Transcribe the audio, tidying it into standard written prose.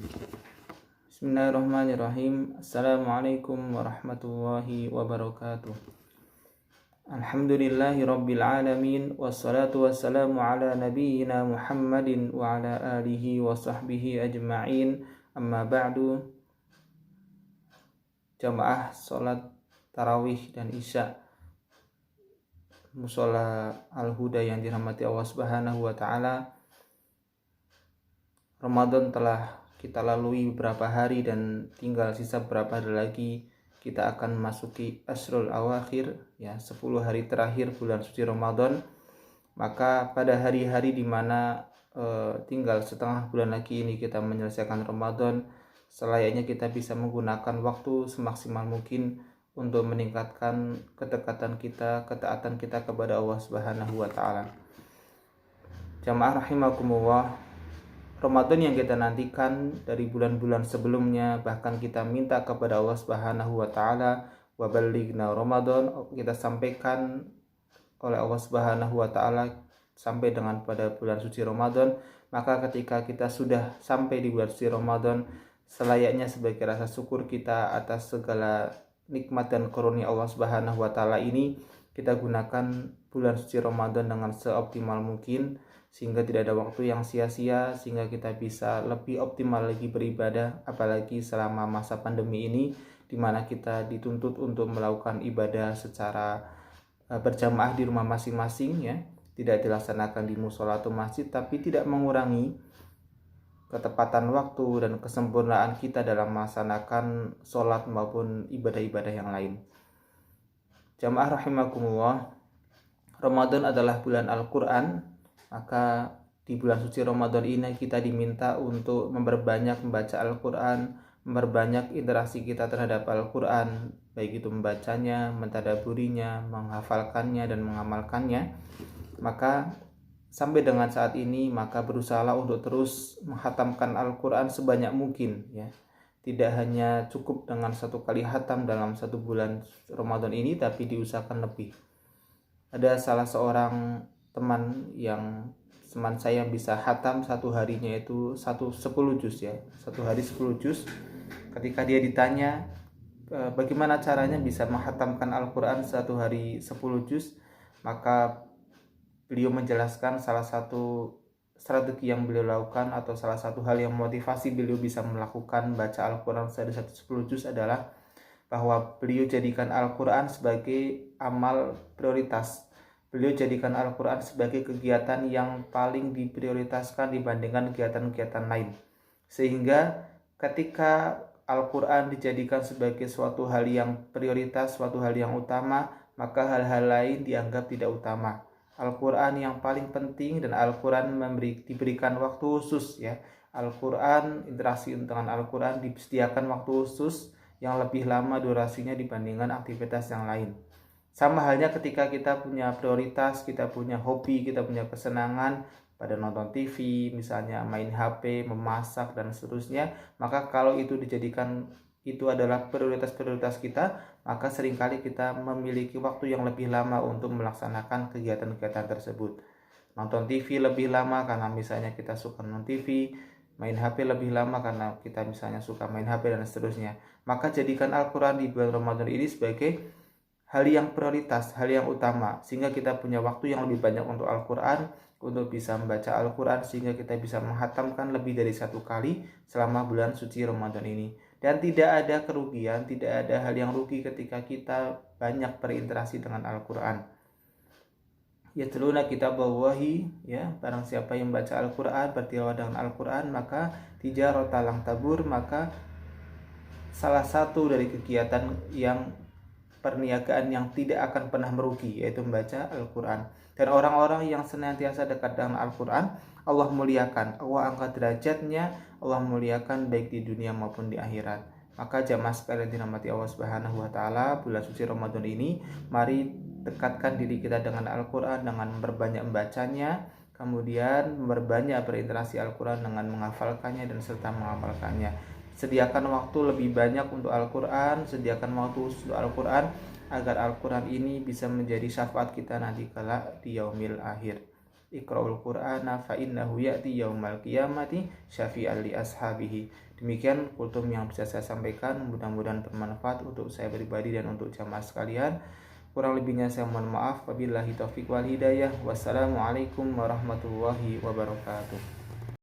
Bismillahirrahmanirrahim. Assalamualaikum warahmatullahi wabarakatuh. Alhamdulillahi rabbil alamin. Wassalatu wassalamu ala nabiyyina Muhammadin wa ala alihi wa sahbihi ajma'in. Amma ba'du. Jamaah salat tarawih dan isya Mushola Al-Huda yang dirahmati Allah Subhanahu wa taala. Ramadan telah kita lalui beberapa hari dan tinggal sisa beberapa hari lagi kita akan memasuki Ashrul Awakhir, 10 hari terakhir bulan suci Ramadan. Maka pada hari-hari di mana tinggal setengah bulan lagi ini kita menyelesaikan Ramadan, selayaknya kita bisa menggunakan waktu semaksimal mungkin untuk meningkatkan kedekatan kita, ketaatan kita kepada Allah Subhanahu wa taala. Jamaah rahimakumullah, Ramadan yang kita nantikan dari bulan-bulan sebelumnya, bahkan kita minta kepada Allah Subhanahu wa taala, wa ballighna Ramadan, kita sampaikan oleh Allah Subhanahu wa taala sampai dengan pada bulan suci Ramadan. Maka ketika kita sudah sampai di bulan suci Ramadan, selayaknya sebagai rasa syukur kita atas segala nikmat dan karunia Allah Subhanahu wa taala ini, kita gunakan bulan suci Ramadan dengan seoptimal mungkin, sehingga tidak ada waktu yang sia-sia, sehingga kita bisa lebih optimal lagi beribadah, apalagi selama masa pandemi ini di mana kita dituntut untuk melakukan ibadah secara berjamaah di rumah masing-masing, tidak dilaksanakan di mushola atau masjid, tapi tidak mengurangi ketepatan waktu dan kesempurnaan kita dalam melaksanakan sholat maupun ibadah-ibadah yang lain. Jamaah rahimakumullah, Ramadan adalah bulan Al-Quran. Maka di bulan suci Ramadan ini kita diminta untuk memperbanyak membaca Al-Quran, memperbanyak interaksi kita terhadap Al-Quran, baik itu membacanya, mentadaburinya, menghafalkannya, dan mengamalkannya. Maka sampai dengan saat ini, maka berusahalah untuk terus menghatamkan Al-Quran sebanyak mungkin, Tidak hanya cukup dengan satu kali hatam dalam satu bulan Ramadan ini, tapi diusahakan lebih. Ada salah seorang teman saya bisa hatam satu harinya itu 10 juz, satu hari 10 juz. Ketika dia ditanya bagaimana caranya bisa menghatamkan Al-Quran satu hari 10 juz, maka beliau menjelaskan salah satu strategi yang beliau lakukan atau salah satu hal yang motivasi beliau bisa melakukan baca Al-Quran sehari 10 juz adalah bahwa beliau jadikan Al-Quran sebagai amal prioritas. Beliau jadikan Al-Quran sebagai kegiatan yang paling diprioritaskan dibandingkan kegiatan-kegiatan lain. Sehingga ketika Al-Quran dijadikan sebagai suatu hal yang prioritas, suatu hal yang utama, maka hal-hal lain dianggap tidak utama. Al-Quran yang paling penting, dan Al-Quran diberikan waktu khusus, Al-Quran, interaksi dengan Al-Quran disediakan waktu khusus yang lebih lama durasinya dibandingkan aktivitas yang lain. Sama halnya ketika kita punya prioritas, kita punya hobi, kita punya kesenangan pada nonton TV, misalnya main HP, memasak, dan seterusnya. Maka kalau itu dijadikan itu adalah prioritas-prioritas kita, maka seringkali kita memiliki waktu yang lebih lama untuk melaksanakan kegiatan-kegiatan tersebut. Nonton TV lebih lama karena misalnya kita suka nonton TV, main HP lebih lama karena kita misalnya suka main HP, dan seterusnya. Maka jadikan Al-Quran di bulan Ramadan ini sebagai hal yang prioritas, hal yang utama, sehingga kita punya waktu yang lebih banyak untuk Al-Quran, untuk bisa membaca Al-Quran, sehingga kita bisa menghatamkan lebih dari satu kali selama bulan suci Ramadan ini. Dan tidak ada kerugian, tidak ada hal yang rugi ketika kita banyak berinteraksi dengan Al-Quran. Yatluna kitaballahi, barang siapa yang membaca Al-Quran, bertilawah dengan Al-Quran, maka tijaratan lang tabur, maka salah satu dari kegiatan yang perniagaan yang tidak akan pernah merugi, yaitu membaca Al-Quran. Dan orang-orang yang senantiasa dekat dengan Al-Quran, Allah muliakan, Allah angkat derajatnya, Allah muliakan baik di dunia maupun di akhirat. Maka jamaah sekalian dirahmati Allah Subhanahu wa taala, bulan suci Ramadan ini mari dekatkan diri kita dengan Al-Quran dengan memperbanyak membacanya, kemudian memperbanyak berinteraksi Al-Quran dengan menghafalkannya dan serta menghafalkannya. Sediakan waktu lebih banyak untuk Al-Quran, sediakan waktu untuk Al-Quran, agar Al-Quran ini bisa menjadi syafaat kita nanti kala di yaumil akhir. Iqra'ul Qur'ana fa innahu ya'ti yaumal qiyamati syafi'an li ashabihi. Demikian kultum yang bisa saya sampaikan, mudah-mudahan bermanfaat untuk saya pribadi dan untuk jamaah sekalian. Kurang lebihnya saya mohon maaf. Wabillahi taufiq wal hidayah. Wassalamualaikum warahmatullahi wabarakatuh.